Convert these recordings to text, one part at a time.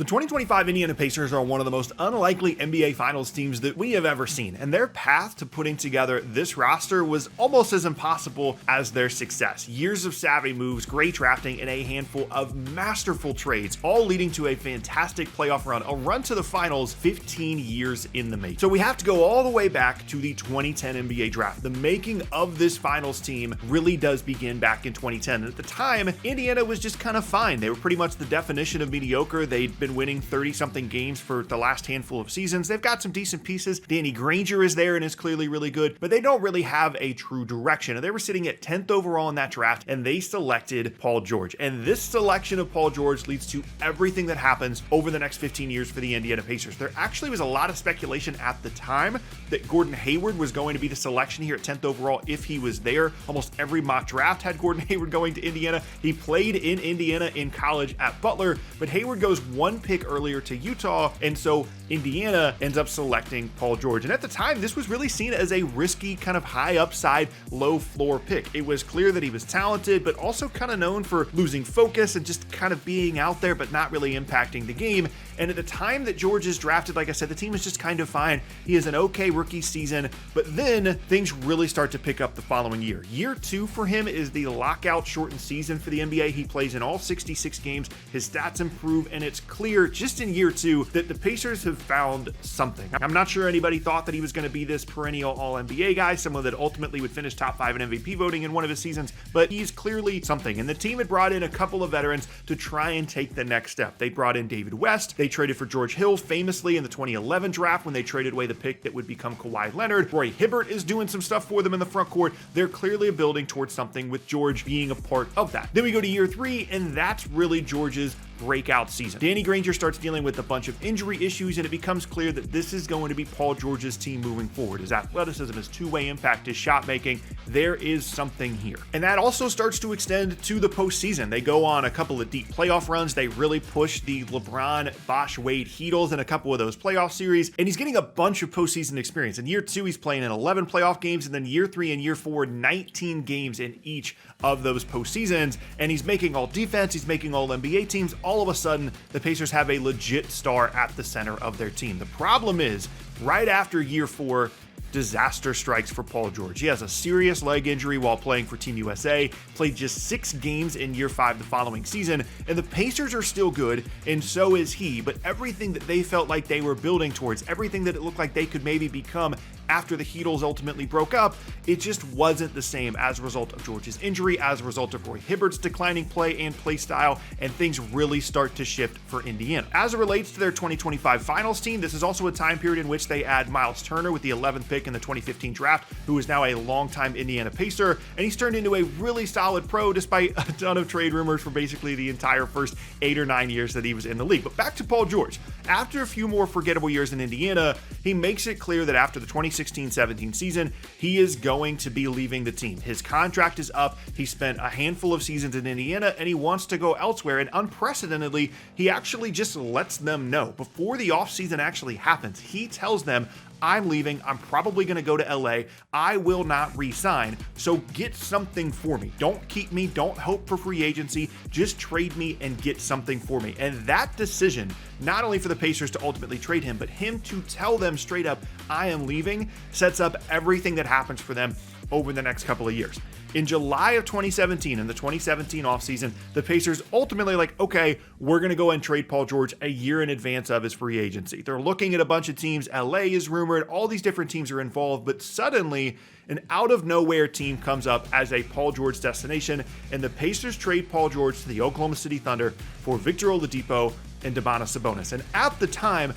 The 2025 Indiana Pacers are one of the most unlikely NBA Finals teams that we have ever seen, and their path to putting together this roster was almost as impossible as their success. Years of savvy moves, great drafting, and a handful of masterful trades, all leading to a fantastic playoff run, a run to the finals 15 years in the making. So we have to go all the way back to the 2010 NBA draft. The making of this finals team really does begin back in 2010. And at the time, Indiana was just kind of fine. They were pretty much the definition of mediocre. They'd been winning 30-something games for the last handful of seasons. They've got some decent pieces. Danny Granger is there and is clearly really good, but they don't really have a true direction. And they were sitting at 10th overall in that draft, and they selected Paul George. And this selection of Paul George leads to everything that happens over the next 15 years for the Indiana Pacers. There actually was a lot of speculation at the time that Gordon Hayward was going to be the selection here at 10th overall if he was there. Almost every mock draft had Gordon Hayward going to Indiana. He played in Indiana in college at Butler, but Hayward goes one pick earlier to Utah, and so Indiana ends up selecting Paul George. And at the time, this was really seen as a risky, kind of high upside, low floor pick. It was clear that he was talented, but also kind of known for losing focus and just kind of being out there, but not really impacting the game. And at the time that George is drafted, like I said, the team is just kind of fine. He has an okay rookie season, but then things really start to pick up the following year. Year 2 for him is the lockout shortened season for the NBA. He plays in all 66 games. His stats improve, and it's clear just in year 2 that the Pacers have found something. I'm not sure anybody thought that he was going to be this perennial All-NBA guy, someone that ultimately would finish top 5 in MVP voting in one of his seasons, but he's clearly something. And the team had brought in a couple of veterans to try and take the next step. They brought in David West. They traded for George Hill famously in the 2011 draft when they traded away the pick that would become Kawhi Leonard. Roy Hibbert is doing some stuff for them in the front court. They're clearly building towards something with George being a part of that. Then we go to year 3, and that's really George's breakout season. Danny Granger starts dealing with a bunch of injury issues, and it becomes clear that this is going to be Paul George's team moving forward. His athleticism, his two-way impact, his shot making, there is something here. And that also starts to extend to the postseason. They go on a couple of deep playoff runs. They really push the LeBron, Bosh, Wade Heatles in a couple of those playoff series, and he's getting a bunch of postseason experience. In year 2, he's playing in 11 playoff games, and then year 3 and year 4, 19 games in each of those postseasons, and he's making all defense, he's making all NBA teams. All of a sudden, the Pacers have a legit star at the center of their team. The problem is, right after year 4, disaster strikes for Paul George. He has a serious leg injury while playing for Team USA, played just 6 games in year 5 the following season, and the Pacers are still good, and so is he, but everything that they felt like they were building towards, everything that it looked like they could maybe become after the Heatles ultimately broke up, it just wasn't the same as a result of George's injury, as a result of Roy Hibbert's declining play and play style, and things really start to shift for Indiana. As it relates to their 2025 finals team, this is also a time period in which they add Miles Turner with the 11th pick in the 2015 draft, who is now a longtime Indiana Pacer, and he's turned into a really solid pro despite a ton of trade rumors for basically the entire first 8 or 9 years that he was in the league. But back to Paul George. After a few more forgettable years in Indiana, he makes it clear that after the 2016-17 season, he is going to be leaving the team. His contract is up. He spent a handful of seasons in Indiana, and he wants to go elsewhere. And unprecedentedly, he actually just lets them know. Before the offseason actually happens, he tells them, I'm leaving. I'm probably going to go to LA. I will not re-sign. So get something for me. Don't keep me. Don't hope for free agency. Just trade me and get something for me. And that decision, not only for the Pacers to ultimately trade him, but him to tell them straight up, I am leaving, sets up everything that happens for them over the next couple of years. In July of 2017, in the 2017 offseason, the Pacers ultimately okay, we're going to go and trade Paul George a year in advance of his free agency. They're looking at a bunch of teams. LA is rumored. All these different teams are involved, but suddenly an out-of-nowhere team comes up as a Paul George destination, and the Pacers trade Paul George to the Oklahoma City Thunder for Victor Oladipo and Domantas Sabonis. And at the time,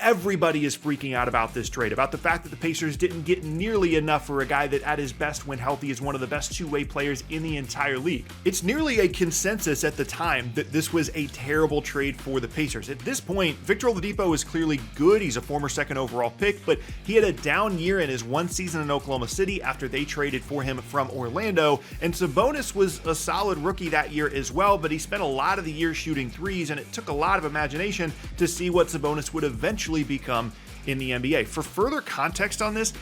everybody is freaking out about this trade, about the fact that the Pacers didn't get nearly enough for a guy that at his best when healthy is one of the best two-way players in the entire league. It's nearly a consensus at the time that this was a terrible trade for the Pacers. At this point, Victor Oladipo is clearly good. He's a former second overall pick, but he had a down year in his one season in Oklahoma City after they traded for him from Orlando, and Sabonis was a solid rookie that year as well, but he spent a lot of the year shooting threes, and it took a lot of imagination to see what Sabonis would eventually become in the NBA. For further context on this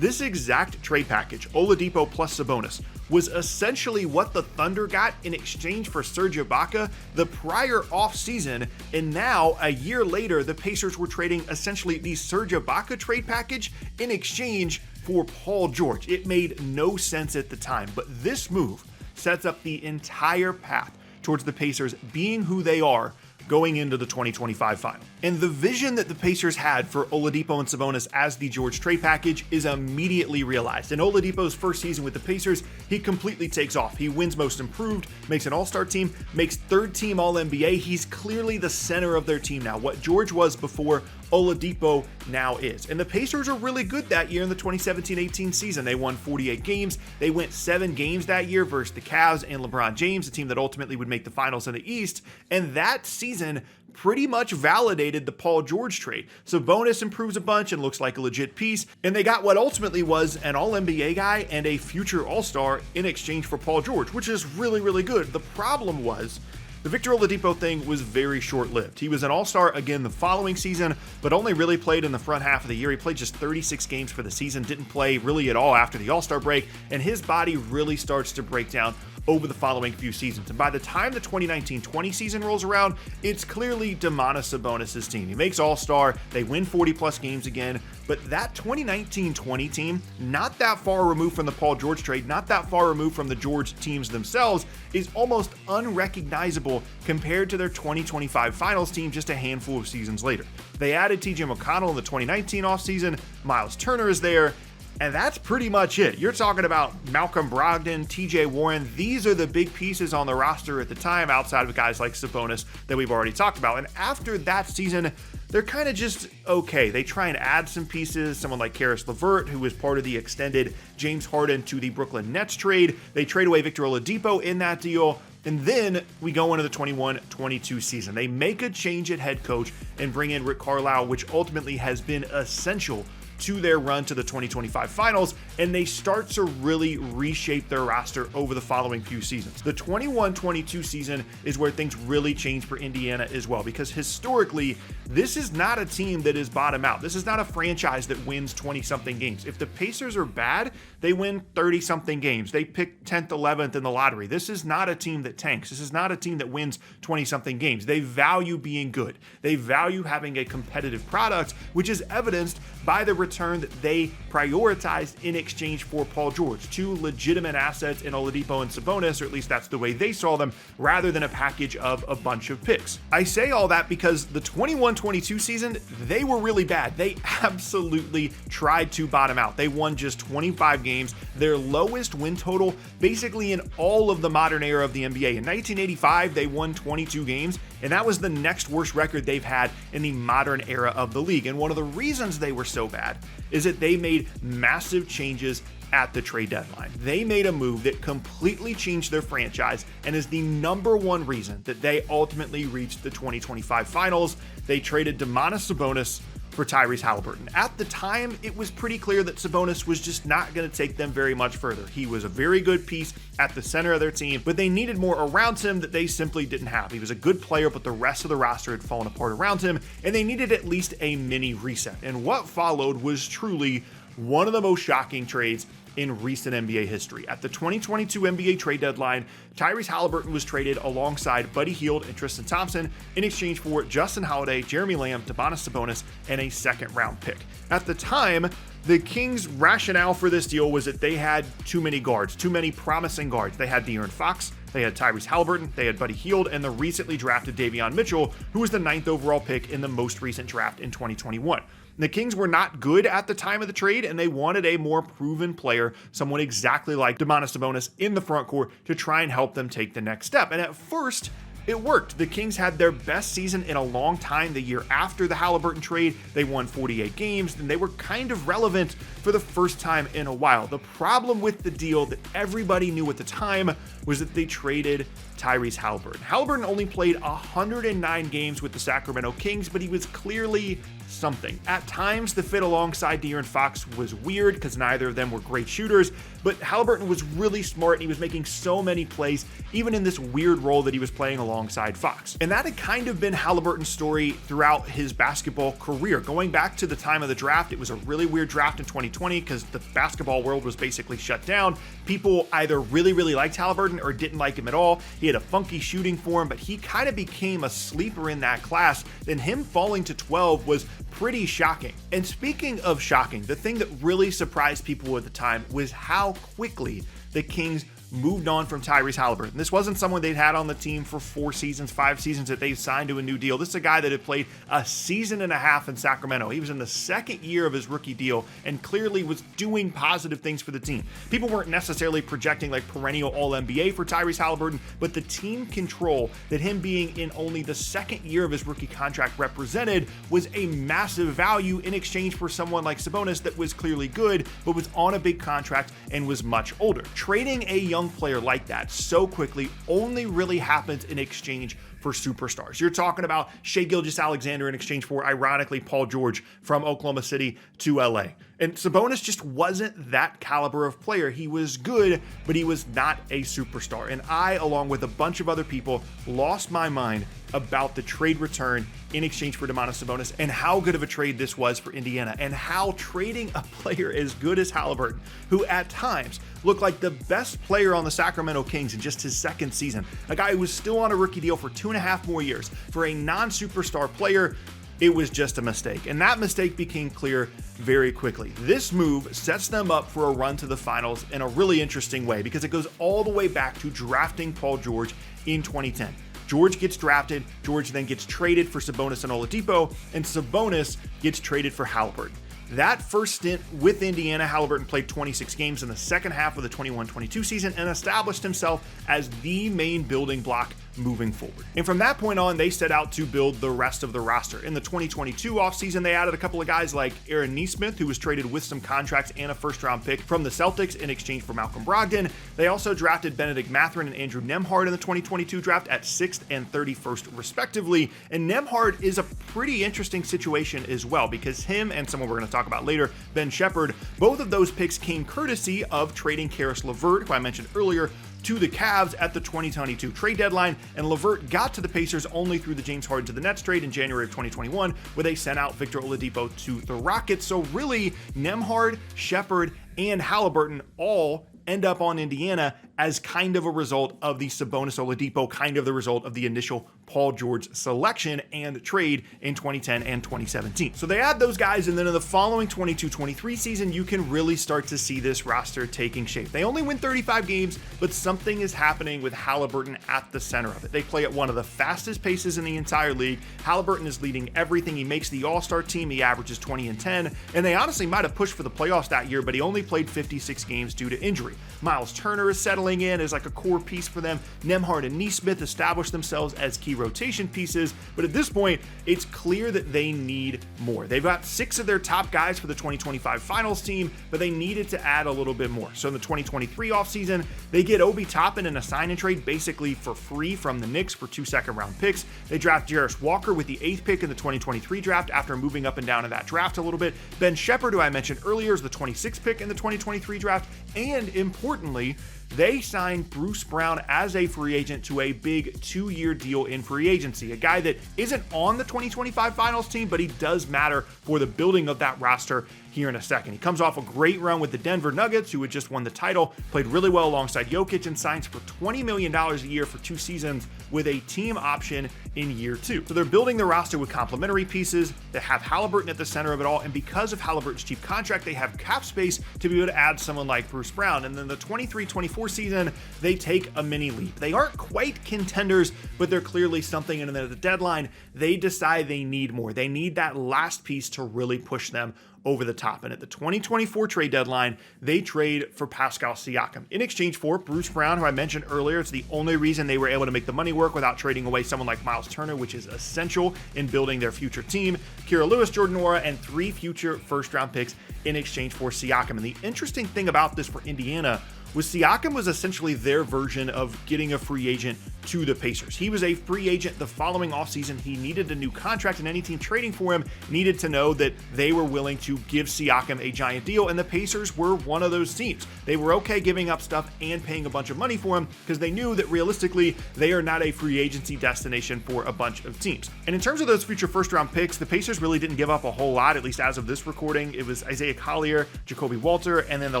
exact trade package, Oladipo plus Sabonis, was essentially what the Thunder got in exchange for Serge Ibaka the prior offseason, and now, a year later, the Pacers were trading essentially the Serge Ibaka trade package in exchange for Paul George. It made no sense at the time, but this move sets up the entire path towards the Pacers being who they are going into the 2025 final. And the vision that the Pacers had for Oladipo and Sabonis as the George trade package is immediately realized. In Oladipo's first season with the Pacers, he completely takes off. He wins Most Improved, makes an All-Star team, makes third team All-NBA. He's clearly the center of their team now. What George was before, Oladipo now is. And the Pacers are really good that year in the 2017-18 season. They won 48 games. They went 7 games that year versus the Cavs and LeBron James, a team that ultimately would make the finals in the East. And that season pretty much validated the Paul George trade. Sabonis improves a bunch and looks like a legit piece, and they got what ultimately was an All-NBA guy and a future All-Star in exchange for Paul George, which is really, really good. The problem was the Victor Oladipo thing was very short-lived. He was an All-Star again the following season, but only really played in the front half of the year. He played just 36 games for the season, didn't play really at all after the All-Star break, and his body really starts to break down over the following few seasons. And by the time the 2019-20 season rolls around, it's clearly Domantas Sabonis' team. He makes All-Star, they win 40-plus games again, but that 2019-20 team, not that far removed from the Paul George trade, not that far removed from the George teams themselves, is almost unrecognizable compared to their 2025 finals team just a handful of seasons later. They added TJ McConnell in the 2019 offseason, Miles Turner is there, and that's pretty much it. You're talking about Malcolm Brogdon, TJ Warren. These are the big pieces on the roster at the time outside of guys like Sabonis that we've already talked about. And after that season, they're kind of just okay. They try and add some pieces, someone like Karis LeVert, who was part of the extended James Harden to the Brooklyn Nets trade. They trade away Victor Oladipo in that deal. And then we go into the 21-22 season. They make a change at head coach and bring in Rick Carlisle, which ultimately has been essential to their run to the 2025 finals, and they start to really reshape their roster over the following few seasons. The 21-22 season is where things really change for Indiana as well, because historically, this is not a team that is bottom out. This is not a franchise that wins 20-something games. If the Pacers are bad, they win 30-something games. They pick 10th, 11th in the lottery. This is not a team that tanks. This is not a team that wins 20-something games. They value being good. They value having a competitive product, which is evidenced by the return that they prioritized in exchange for Paul George, 2 legitimate assets in Oladipo and Sabonis, or at least that's the way they saw them, rather than a package of a bunch of picks. I say all that because the 21-22 season, they were really bad. They absolutely tried to bottom out. They won just 25 games, their lowest win total basically in all of the modern era of the NBA. In 1985, they won 22 games, and that was the next worst record they've had in the modern era of the league. And one of the reasons they were so bad is that they made massive changes at the trade deadline. They made a move that completely changed their franchise and is the number one reason that they ultimately reached the 2025 finals. They traded Domantas Sabonis for Tyrese Haliburton. At the time, it was pretty clear that Sabonis was just not going to take them very much further. He was a very good piece at the center of their team, but they needed more around him that they simply didn't have. He was a good player, but the rest of the roster had fallen apart around him, and they needed at least a mini reset. And what followed was truly one of the most shocking trades in recent NBA history. At the 2022 NBA trade deadline, Tyrese Haliburton was traded alongside Buddy Hield and Tristan Thompson in exchange for Justin Holiday, Jeremy Lamb, Domantas Sabonis, and a second-round pick. At the time, the Kings' rationale for this deal was that they had too many guards, too many promising guards. They had De'Aaron Fox, they had Tyrese Haliburton, they had Buddy Hield, and the recently drafted Davion Mitchell, who was the 9th overall pick in the most recent draft in 2021. The Kings were not good at the time of the trade, and they wanted a more proven player, someone exactly like Domantas Sabonis in the front court to try and help them take the next step. And at first, it worked. The Kings had their best season in a long time the year after the Haliburton trade. They won 48 games, and they were kind of relevant for the first time in a while. The problem with the deal that everybody knew at the time was that they traded Tyrese Haliburton. Haliburton only played 109 games with the Sacramento Kings, but he was clearly something. At times, the fit alongside De'Aaron Fox was weird because neither of them were great shooters, but Haliburton was really smart and he was making so many plays, even in this weird role that he was playing alongside alongside Fox. And that had kind of been Haliburton's story throughout his basketball career. Going back to the time of the draft, it was a really weird draft in 2020 because the basketball world was basically shut down. People either really liked Haliburton or didn't like him at all. He had a funky shooting form, but he kind of became a sleeper in that class. Then him falling to 12 was pretty shocking. And speaking of shocking, the thing that really surprised people at the time was how quickly the Kings moved on from Tyrese Haliburton. This wasn't someone they'd had on the team for 4 seasons, 5 seasons that they've signed to a new deal. This is a guy that had played a season and a half in Sacramento. He was in the second year of his rookie deal and clearly was doing positive things for the team. People weren't necessarily projecting like perennial All-NBA for Tyrese Haliburton, but the team control that him being in only the second year of his rookie contract represented was a massive value in exchange for someone like Sabonis that was clearly good, but was on a big contract and was much older. Trading a young player like that so quickly only really happens in exchange for superstars. You're talking about Shai Gilgeous-Alexander in exchange for, ironically, Paul George from Oklahoma City to LA. And Sabonis just wasn't that caliber of player. He was good, but he was not a superstar. And I, along with a bunch of other people, lost my mind about the trade return in exchange for Domantas Sabonis and how good of a trade this was for Indiana, and how trading a player as good as Haliburton, who at times looked like the best player on the Sacramento Kings in just his second season, a guy who was still on a rookie deal for 2.5 more years, for a non-superstar player, it was just a mistake. And that mistake became clear very quickly. This move sets them up for a run to the finals in a really interesting way because it goes all the way back to drafting Paul George in 2010. George gets drafted, George then gets traded for Sabonis and Oladipo, and Sabonis gets traded for Haliburton. That first stint with Indiana, Haliburton played 26 games in the second half of the 21-22 season and established himself as the main building block moving forward. And from that point on, they set out to build the rest of the roster. In the 2022 offseason, they added a couple of guys like Aaron Nesmith, who was traded with some contracts and a first-round pick from the Celtics in exchange for Malcolm Brogdon. They also drafted Benedict Mathurin and Andrew Nembhard in the 2022 draft at 6th and 31st, respectively. And Nembhard is a pretty interesting situation as well because him and someone we're going to talk about later, Ben Shepherd, both of those picks came courtesy of trading Karis LeVert, who I mentioned earlier, to the Cavs at the 2022 trade deadline, and LeVert got to the Pacers only through the James Harden to the Nets trade in January of 2021, where they sent out Victor Oladipo to the Rockets. So really, Nembhard, Shepherd, and Haliburton all end up on Indiana as kind of a result of the Sabonis Oladipo, kind of the result of the initial Paul George selection and trade in 2010 and 2017. So they add those guys, and then in the following 22-23 season, you can really start to see this roster taking shape. They only win 35 games, but something is happening with Haliburton at the center of it. They play at one of the fastest paces in the entire league. Haliburton is leading everything. He makes the All-Star team. He averages 20 and 10, and they honestly might have pushed for the playoffs that year, but he only played 56 games due to injury. Miles Turner is settling in as like a core piece for them. Nembhard and Nesmith established themselves as key rotation pieces, but at this point, it's clear that they need more. They've got 6 of their top guys for the 2025 finals team, but they needed to add a little bit more. So in the 2023 offseason, they get Obi Toppin in a sign and trade basically for free from the Knicks for 2 second-round picks. They draft Jarris Walker with the 8th pick in the 2023 draft after moving up and down in that draft a little bit. Ben Shepherd, who I mentioned earlier, is the 26th pick in the 2023 draft, and importantly, they signed Bruce Brown as a free agent to a big 2-year deal in free agency, a guy that isn't on the 2025 finals team, but he does matter for the building of that roster here in a second. He comes off a great run with the Denver Nuggets, who had just won the title, played really well alongside Jokic, and signs for $20 million a year for 2 seasons with a team option in year 2. So they're building the roster with complementary pieces that have Haliburton at the center of it all, and because of Haliburton's cheap contract, they have cap space to be able to add someone like Bruce Brown. And then the 23-24 season, they take a mini leap. They aren't quite contenders, but they're clearly something, and then at the deadline, they decide they need more. They need that last piece to really push them over the top. And at the 2024 trade deadline, they trade for Pascal Siakam in exchange for Bruce Brown, who I mentioned earlier. It's the only reason they were able to make the money work without trading away someone like Miles Turner, which is essential in building their future team. Kira Lewis, Jordan Nwora, and 3 future first-round picks in exchange for Siakam. And the interesting thing about this for Indiana was Siakam was essentially their version of getting a free agent to the Pacers. He was a free agent the following offseason. He needed a new contract, and any team trading for him needed to know that they were willing to give Siakam a giant deal, and the Pacers were one of those teams. They were okay giving up stuff and paying a bunch of money for him because they knew that realistically they are not a free agency destination for a bunch of teams. And in terms of those future first-round picks, the Pacers really didn't give up a whole lot, at least as of this recording. It was Isaiah Collier, Jacoby Walter, and then the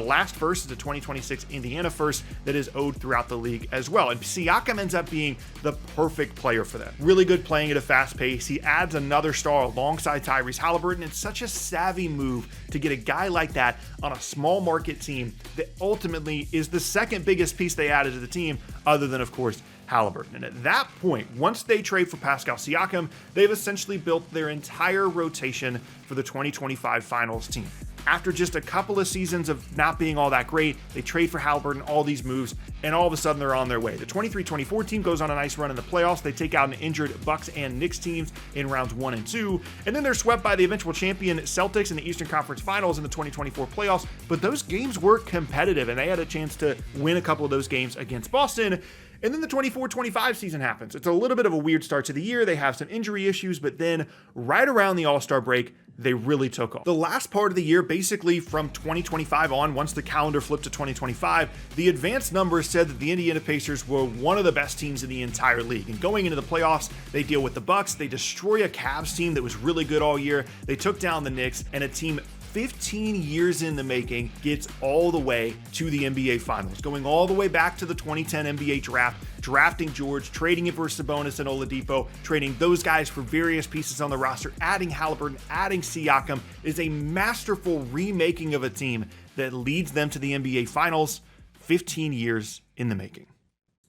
last first is a 2026 Indiana first that is owed throughout the league as well. And Siakam ends up being the perfect player for them. Really good playing at a fast pace. He adds another star alongside Tyrese Haliburton. It's such a savvy move to get a guy like that on a small market team that ultimately is the second biggest piece they added to the team, other than, of course, Haliburton. And at that point, once they trade for Pascal Siakam, they've essentially built their entire rotation for the 2025 finals team. After just a couple of seasons of not being all that great, they trade for Haliburton, all these moves, and all of a sudden they're on their way. The 23-24 team goes on a nice run in the playoffs. They take out an injured Bucks and Knicks teams in rounds 1 and 2, and then they're swept by the eventual champion Celtics in the Eastern Conference Finals in the 2024 playoffs, but those games were competitive, and they had a chance to win a couple of those games against Boston. And then the 24-25 season happens. It's a little bit of a weird start to the year. They have some injury issues, but then right around the All-Star break, they really took off. The last part of the year, basically from 2025 on, once the calendar flipped to 2025, the advanced numbers said that the Indiana Pacers were one of the best teams in the entire league. And going into the playoffs, they deal with the Bucks. They destroy a Cavs team that was really good all year. They took down the Knicks, and a team 15 years in the making gets all the way to the NBA Finals, going all the way back to the 2010 NBA draft, drafting George, trading it for Sabonis and Oladipo, trading those guys for various pieces on the roster, adding Haliburton, adding Siakam, is a masterful remaking of a team that leads them to the NBA Finals 15 years in the making.